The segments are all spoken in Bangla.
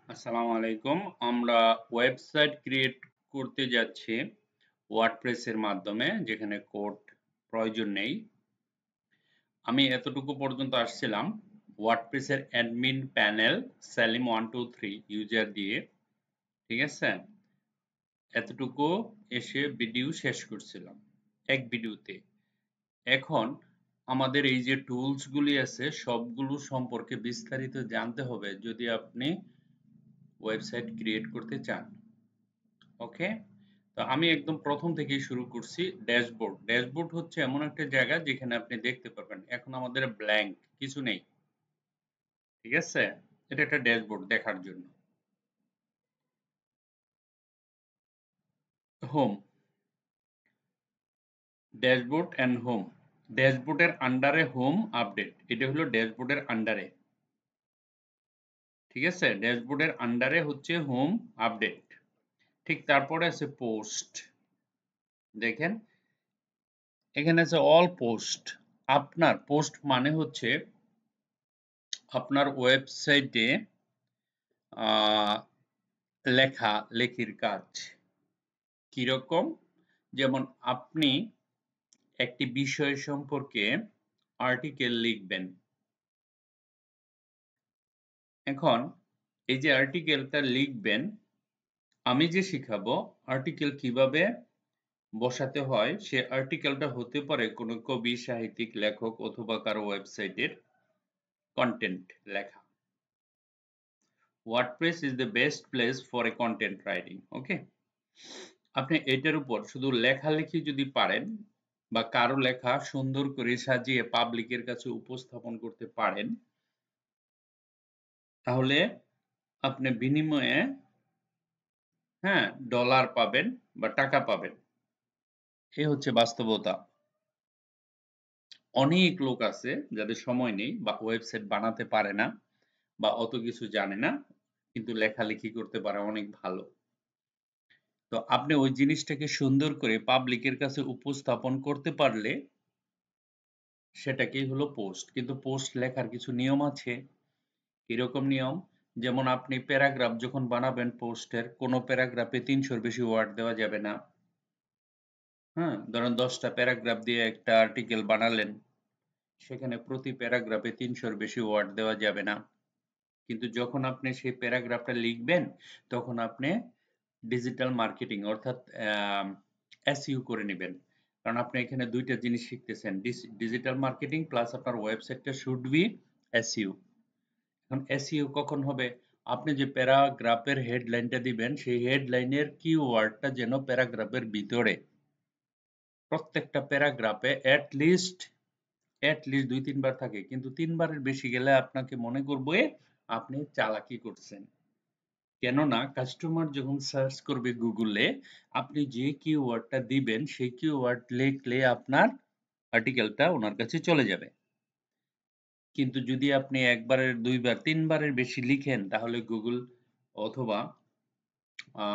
আসসালামু আলাইকুম। আমরা ওয়েবসাইট ক্রিয়েট করতে যাচ্ছি ওয়ার্ডপ্রেসের মাধ্যমে, যেখানে কোড প্রয়োজন নেই। আমি এতটুকু পর্যন্ত আসছিলাম ওয়ার্ডপ্রেসের অ্যাডমিন প্যানেল salim123 ইউজার দিয়ে, ঠিক আছে? এতটুকু এসে ভিডিও শেষ করছিলাম এক ভিডিওতে। এখন আমাদের এই যে টুলস গুলি আছে সবগুলো সম্পর্কে বিস্তারিত জানতে হবে যদি আপনি ওয়েবসাইট ক্রিয়েট করতে চান। ওকে, তো আমি একদম প্রথম থেকেই শুরু করছি। ড্যাশবোর্ড ড্যাশবোর্ড হচ্ছে এমন একটা জায়গা যেখানে আপনি দেখতে পারবেন এখন আমাদের ব্ল্যাঙ্ক, কিছু নেই, ঠিক আছে? এটা একটা ড্যাশবোর্ড দেখার জন্য। Home, dashboard and home. ড্যাশবোর্ডের আন্ডারে হোম আপডেট, এটা হলো ড্যাশবোর্ডের আন্ডারে, ঠিক আছে? ড্যাশবোর্ডের আন্ডারে হচ্ছে হোম আপডেট। ঠিক তারপরে আছে পোস্ট। দেখেন এখানে আছে অল পোস্ট। আপনার পোস্ট মানে হচ্ছে আপনার ওয়েবসাইটে লেখির কাজ। কিরকম? যেমন আপনি একটি বিষয় সম্পর্কে আর্টিকেল লিখবেন। এখন এই যে আর্টিকেলটা লিখবেন, আমি যে শিখাবো আর্টিকেল কিভাবে বসাতে হয়, সে আর্টিকেলটা হতে পারে কোনো কবি, সাহিত্যিক, লেখক অথবা কারো ওয়েবসাইটের কন্টেন্ট লেখা। WordPress is the best place for a content writing. Okay, আপনি এটার উপর শুধু লেখালেখি যদি পারেন বা কারো লেখা সুন্দর করে সাজিয়ে পাবলিকের কাছে উপস্থাপন করতে পারেন, তাহলে আপনি বিনিময়ে ডলার পাবেন বা টাকা পাবেন। এই হচ্ছে বাস্তবতা। অনেক লোক আছে যাদের সময় নেই বা ওয়েবসাইট বানাতে পারে না বা অত কিছু জানে না, কিন্তু লেখালেখি করতে পারে অনেক ভালো। তো আপনি ওই জিনিসটাকে সুন্দর করে পাবলিকের কাছে উপস্থাপন করতে পারলে সেটাকেই হলো পোস্ট। কিন্তু পোস্ট লেখার কিছু নিয়ম আছে। কিরকম নিয়ম? যেমন আপনি প্যারাগ্রাফ যখন বানাবেন পোস্টের, কোনো প্যারাগ্রাফে ৩০০-র বেশি ওয়ার্ড দেওয়া যাবে না। ধরেন ১০টা প্যারাগ্রাফ দিয়ে একটা আর্টিকেল বানালেন, সেখানে প্রতি প্যারাগ্রাফে ৩০০-র বেশি ওয়ার্ড দেওয়া যাবে না। কিন্তু যখন আপনি সেই প্যারাগ্রাফটা লিখবেন, তখন আপনি ডিজিটাল মার্কেটিং অর্থাৎ এসইও করে নিবেন। কারণ আপনি এখানে ২ টা জিনিস শিখতেছেন। ডিজিটাল মার্কেটিং প্লাস আপনার ওয়েবসাইটটা শুড বি এসইও। এখন এসইও কখন হবে? আপনি যে প্যারাগ্রাফের হেডলাইনটা দিবেন, সেই হেডলাইনের কিওয়ার্ডটা যেন প্যারাগ্রাফের ভিতরে প্রত্যেকটা প্যারাগ্রাফে এট লিস্ট ২-৩ বার থাকে। কিন্তু ৩ বারের বেশি গেলে আপনাকে মনে করবে আপনি চালাকি করছেন। কেননা কাস্টমার যখন সার্চ করবে গুগলে, আপনি যে কিওয়ার্ডটা দিবেন সেই কিওয়ার্ড লিখলে আপনার আর্টিকেলটা উনার কাছে চলে যাবে। কিন্তু যদি আপনি ১ বারের ২ বার ৩ বারের বেশি লিখেন, তাহলে গুগল অথবা আ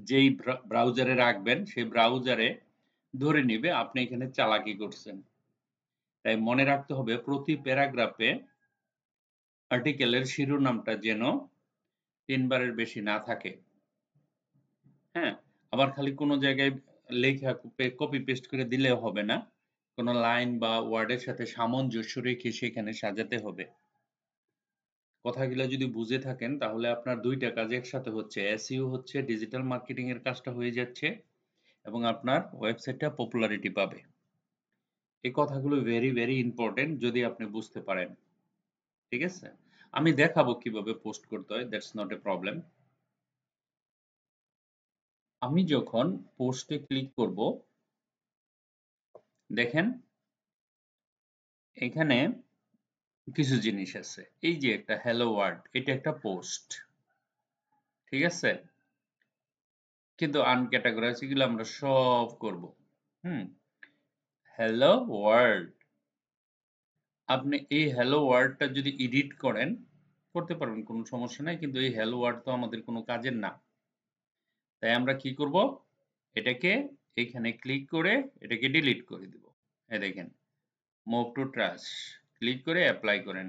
যেই ব্রাউজারে রাখবেন সেই ব্রাউজারে ধরে নিবে আপনি এখানে চালাকি করছেন। তাই মনে রাখতে হবে প্রতি প্যারাগ্রাফে আর্টিকেলের শিরোনামটা যেন ৩ বারের বেশি না থাকে। হ্যাঁ? আবার খালি কোনো জায়গায় লেখা কপি পেস্ট করে দিলেও হবে না। কোনো লাইন বা ওয়ার্ডের সাথে সামঞ্জস্য রেখে সেখানে সাজাতে হবে। কথাগুলা যদি বুঝে থাকেন তাহলে আপনার ২ টা কাজ একসাথে হচ্ছে। এসইও হচ্ছে, ডিজিটাল মার্কেটিং এর কাজটা হয়ে যাচ্ছে এবং আপনার ওয়েবসাইটটা পপুলারিটি পাবে। এই কথাগুলো ভেরি ইম্পোর্টেন্ট যদি আপনি বুঝতে পারেন। ঠিক আছে? আমি দেখাবো কিভাবে পোস্ট করতে হয়। That's not a problem. আমি যখন পোস্টে ক্লিক করব, দেখেন এখানে কিছু জিনিস আছে। এই যে একটা হ্যালো ওয়ার্ল্ড, এটা একটা পোস্ট। ঠিক আছে? কিন্তু আনক্যাটাগরাইজ এগুলো আমরা সব করব। হুম? Hello world. আপনি এই হ্যালো ওয়ার্ল্ডটা যদি এডিট করেন, করতে পারবেন, কোনো সমস্যা নাই। কিন্তু এই হ্যালো ওয়ার্ল্ড তো আমাদের কোনো কাজের না। তাই আমরা কি করব? এটাকে এখানে ক্লিক করে এটাকে ডিলিট করে দিব। এই দেখেন, মুভ টু ট্রাশ। ক্লিক করে এপ্লাই করেন।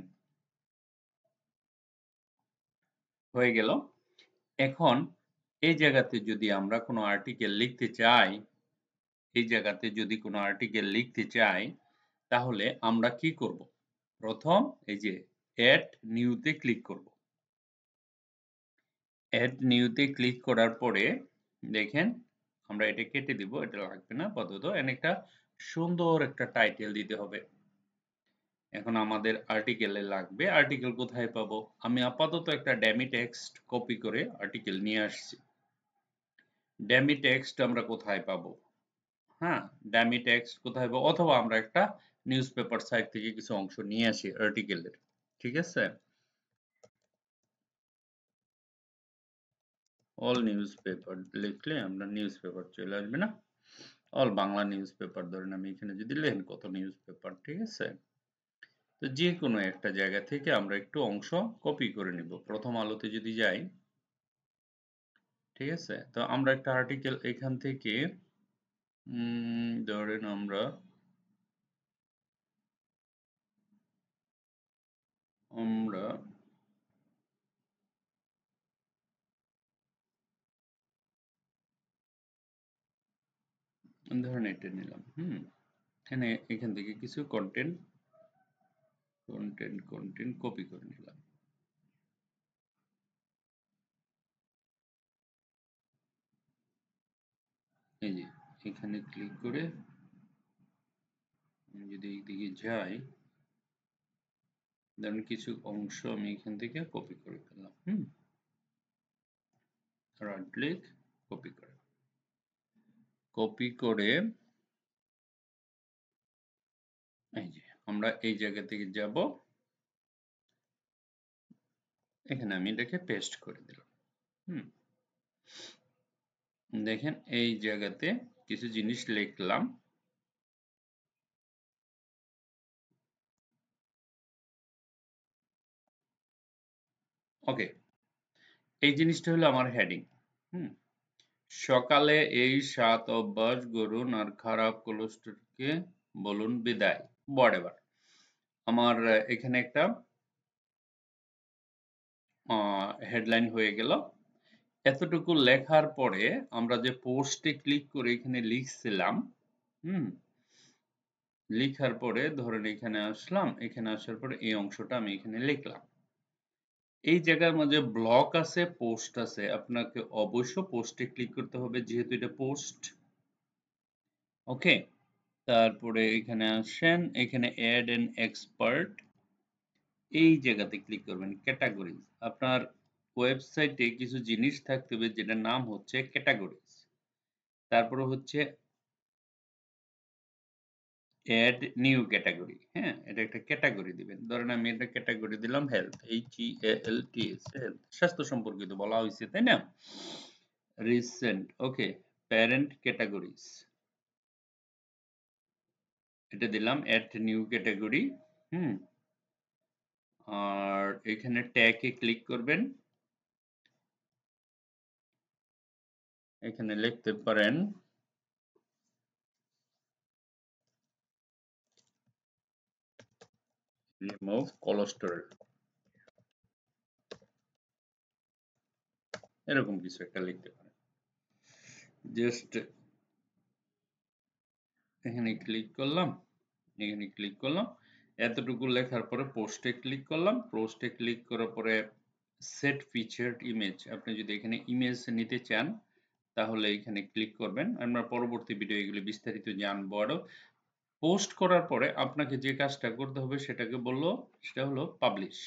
হয়ে গেল। এখন এই জায়গাতে যদি আমরা কোনো আর্টিকেল লিখতে চাই, এই জায়গাতে যদি কোনো আর্টিকেল লিখতে চাই, তাহলে আমরা কি করব? প্রথম এই যে এড নিউ তে ক্লিক করব। এড নিউ তে ক্লিক করার পরে দেখেন আমরা এটা কেটে দিব, এটা লাগবে না আপাতত। একটা সুন্দর একটা টাইটেল দিতে হবে। এখন আমাদের আর্টিকেলে লাগবে। আর্টিকেল কোথায় পাবো? আমি আপাতত একটা ড্যামি টেক্সট কপি করে আর্টিকেল নিয়ে আসছি। ড্যামি টেক্সট আমরা কোথায় পাবো? হ্যাঁ, ড্যামি টেক্সট কোথায় পাবো? অথবা আমরা একটা নিউজপেপার সাইট থেকে কিছু অংশ নিয়ে আসি আর্টিকেলের। ঠিক আছে? অল নিউজপেপার লিখলে আমরা নিউজপেপার চলে আসবে না? অল বাংলা নিউজপেপার ধরেন আমি এখানে যদি লেখেন কত নিউজপেপার, ঠিক আছে? তো যে কোনো একটা জায়গা থেকে আমরা একটু অংশ কপি করে নিব। প্রথম আলোতে যদি যাই, ঠিক আছে? তো আমরা একটা আর্টিকেল এখান থেকে ধরেন আমরা ধরেন এটা নিলাম। এখান থেকে কিছু কন্টেন্ট কপি করে নিলাম। এই যে এখানে ক্লিক করে আমি যদি এইদিকে যাই, ধরেন কিছু অংশ আমি এখান থেকে কপি করে ফেললাম। রাইট ক্লিক, কপি করে এই যে আমরা এই জায়গা থেকে যাব, এখানে আমি এটাকে পেস্ট করে দিলাম। হুম দেখেন এই জায়গাতে কিছু জিনিস লিখলাম। ওকে, এই জিনিসটা হলো আমার হেডিং। হুম সকালে এই 7 অভ্যাস গড়ুন আর খারাপ কোলেস্টেরলকে বলুন বিদায়। হোয়াটএভার। আমার এখানে একটা হেডলাইন হয়ে গেল। এতটুকু লেখার পরে আমরা যে পোস্টে ক্লিক করে এখানে লিখছিলাম, হুম লিখার পরে ধরেন এখানে আসলাম, এখানে আসার পরে এই অংশটা আমি এখানে লিখলাম। এই জায়গার মাঝে ব্লক আছে, পোস্ট আছে। আপনাকে অবশ্য পোস্টে ক্লিক করতে হবে যেহেতু এটা পোস্ট। ওকে, তারপরে এখানে আসেন, এখানে অ্যাড এন এক্সপার্ট, এই জায়গাতে ক্লিক করবেন। ক্যাটাগরিজ, আপনার ওয়েবসাইটে কিছু জিনিস থাকতে হবে যেটার নাম হচ্ছে ক্যাটাগরিজ। তারপরে হচ্ছে অ্যাড নিউ ক্যাটাগরি। এটা একটা ক্যাটাগরি দিবেন। ধরেন আমি এটা ক্যাটাগরি দিলাম হেলথ, HEALTH, হেলথ, স্বাস্থ্য সম্পর্কিত বলা হয়েছে, তাই না? রিসেন্ট, ওকে। প্যারেন্ট ক্যাটাগরিজ, এটা দিলাম। Add new category. হুম আর এখানে ট্যাগে ক্লিক করবেন। এখানে লিখতে পারেন রিমুভ কোলেস্টেরল, এরকম কিছু একটা লিখতে পারেন। জাস্ট এখানে ক্লিক করলাম, এখানে ক্লিক করলাম। এতটুকু লেখার পরে পোস্টে ক্লিক করলাম। পোস্টে ক্লিক করার পরে সেট ফিচার্ড ইমেজ, আপনি যদি এখানে ইমেজ নিতে চান তাহলে এখানে ক্লিক করবেন। আমরা পরবর্তী ভিডিও এগুলো বিস্তারিত জানবো আরো। পোস্ট করার পরে আপনাকে যে কাজটা করতে হবে সেটাকে বললো, সেটা হলো পাবলিশ।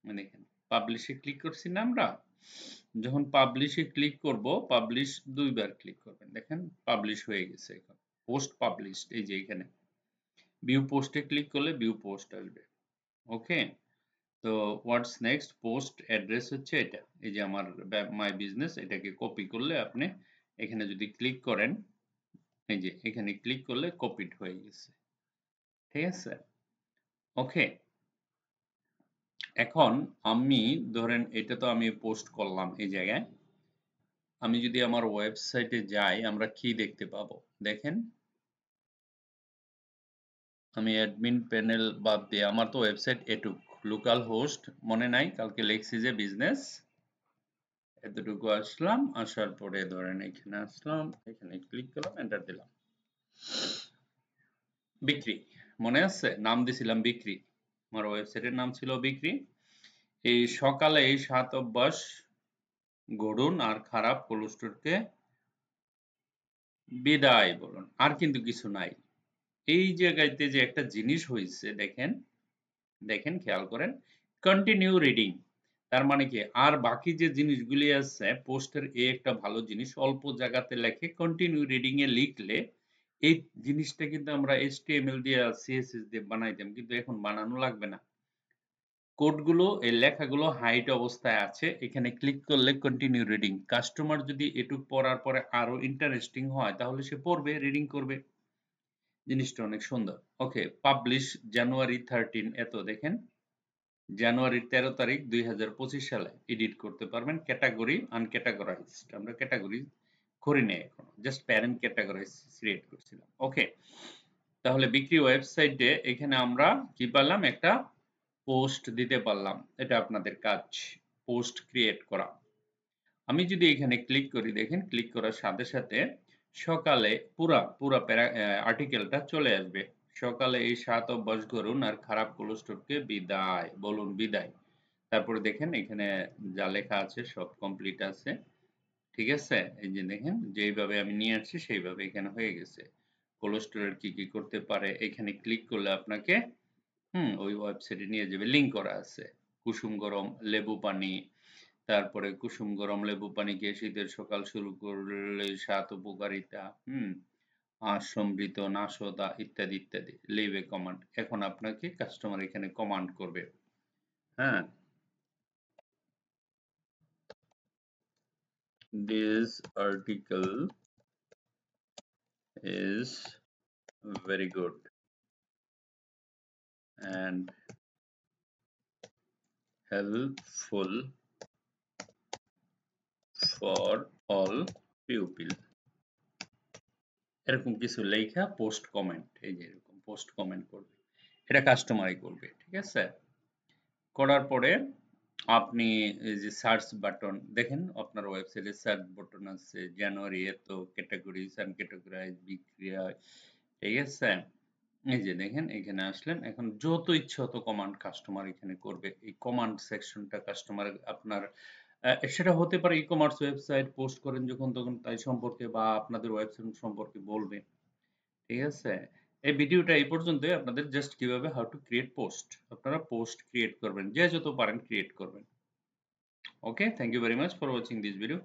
দেখেন পাবলিশে ক্লিক করছি না আমরা? যখন পাবলিশে ক্লিক করব, পাবলিশ দুইবার ক্লিক করবেন। দেখেন পাবলিশ হয়ে গেছে। এখন পোস্ট পাবলিশড, এই যে এখানে ভিউ পোস্টে ক্লিক করলে ভিউ পোস্ট আসবে। ওকে, তো হোয়াটস নেক্সট? পোস্ট অ্যাড্রেস হচ্ছে এটা, এই যে আমার মাই বিজনেস, এটাকে কপি করলে আপনি এখানে যদি ক্লিক করেন, এই যে এখানে ক্লিক করলে কপিড হয়ে গেছে। ঠিক আছে? ওকে, এখন আমি ধরেন এটা তো আমি পোস্ট করলাম এই জায়গায়। আমি যদি আমার ওয়েবসাইটে যাই আমরা কি দেখতে পাবো? দেখেন আমি অ্যাডমিন প্যানেল বাদ দিয়ে আমার তো ওয়েবসাইট এটুক। লোকাল হোস্ট মনে নাই, কালকে লিখছি যে বিজনেস, এতটুকু আসলাম, আসার পরে ধরেন এখানে আসলাম, এখানে ক্লিক করলাম, এন্টার দিলাম। বিক্রি, মনে আছে নাম দিছিলাম বিক্রি, আমার ওয়েবসাইটের নাম ছিল বিক্রি। এই সকালে এই 7 অভ্যাস গড়ুন আর খারাপ কোলেস্টেরলকে বিদায় বলুন, আর কিন্তু কিছু নাই। এই জায়গাতে যে একটা জিনিস হয়েছে দেখেন, দেখেন খেয়াল করেন, কন্টিনিউ রিডিং, তার মানে কি আর বাকি যে জিনিসগুলি আছে পোস্টের একটা ভালো জিনিস, অল্প জায়গাতে লেখে কন্টিনিউ রিডিং এ লিখলে এই জিনিসটা কিন্তু আমরা HTML দিয়ে CSS দিয়ে বানাইতাম, কিন্তু এখন বানানো লাগবে না। কোডগুলো এই লেখাগুলো হাইড অবস্থায় আছে, এখানে ক্লিক করলে কন্টিনিউ রিডিং, কাস্টমার যদি এটুক পড়ার পরে আরো ইন্টারেস্টিং হয় তাহলে সে পড়বে, রিডিং করবে। জিনিসটা অনেক সুন্দর। ওকে, পাবলিশ জানুয়ারি 13, এত দেখেন জানুয়ারির 13 তারিখ 2025 সালে এডিট করতে পারবেন। ক্যাটাগরি আনক্যাটাগরাইজড, আমরা ক্যাটাগরি করি নাই এখনো, জাস্ট প্যারেন্ট ক্যাটাগরাইজ ক্রিয়েট করছিলাম। ওকে, তাহলে বিক্রি ওয়েবসাইটে এখানে আমরা কি পারলাম, একটা পোস্ট দিতে পারলাম, এটা আপনাদের কাজ, পোস্ট ক্রিয়েট করা। আমি যদি এখানে ক্লিক করি, দেখেন ক্লিক করার সাথে সাথে সকালে পুরা আর্টিকেলটা চলে আসবে। সকালে এই 7 অভ্যাস করুন আর খারাপ কোলেস্টেরলকে বিদায় বলুন, বিদায়। তারপরে দেখেন এখানে যা লেখা আছে সব কমপ্লিট আছে, ঠিক আছে। এই যে দেখেন যেইভাবে আমি নিয়ে আসছি সেইভাবে এখানে হয়ে গেছে। কোলেস্টেরল কি কি করতে পারে, এখানে ক্লিক করলে আপনাকে ওই ওয়েবসাইটে নিয়ে যাবে, লিংক করা আছে। কুসুম গরম লেবু পানি, তারপরে কুসুম গরম লেবু পানি খেয়ে শীতের সকাল শুরু করলে 7 উপকারিতা, সমৃদ্ধ নাশতা ইত্যাদি ইত্যাদি। লিভ এ কমান্ড, এখন আপনাকে কাস্টমার এখানে কমান্ড করবে। হ্যাঁ, this article is very good and helpful for all pupil, এরকম কিছু লেখা পোস্ট কমেন্ট, এই যে এরকম পোস্ট কমেন্ট করবে, এটা কাস্টমারই করবে, ঠিক আছে। করার পরে আপনি এই যে সার্চ বাটন দেখেন, আপনার ওয়েবসাইটে সার্চ বাটন আছে, জানুয়ারি এত ক্যাটাগরিজ এন্ড ক্যাটাগরাইজ বিক্রিয়া, ঠিক আছে। এই যে দেখেন এখানে আসলেন, এখন যত ইচ্ছা তত কমান্ড কাস্টমার এখানে করবে। এই কমান্ড সেকশনটা কাস্টমার আপনার সেটা হতে পারে ই কমার্স ওয়েবসাইট পোস্ট করেন যখন তখন তাই সম্পর্কে বা আপনাদের ওয়েবসাইট সম্পর্কে বলবে, ঠিক আছে। এই ভিডিওটা এই পর্যন্তই, আপনাদের জাস্ট কিভাবে হাউ টু ক্রিয়েট পোস্ট, আপনারা পোস্ট ক্রিয়েট করবেন, যে যত পারেন ক্রিয়েট করবেন। Okay, thank you very much for watching this video.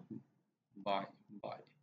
Bye. Bye.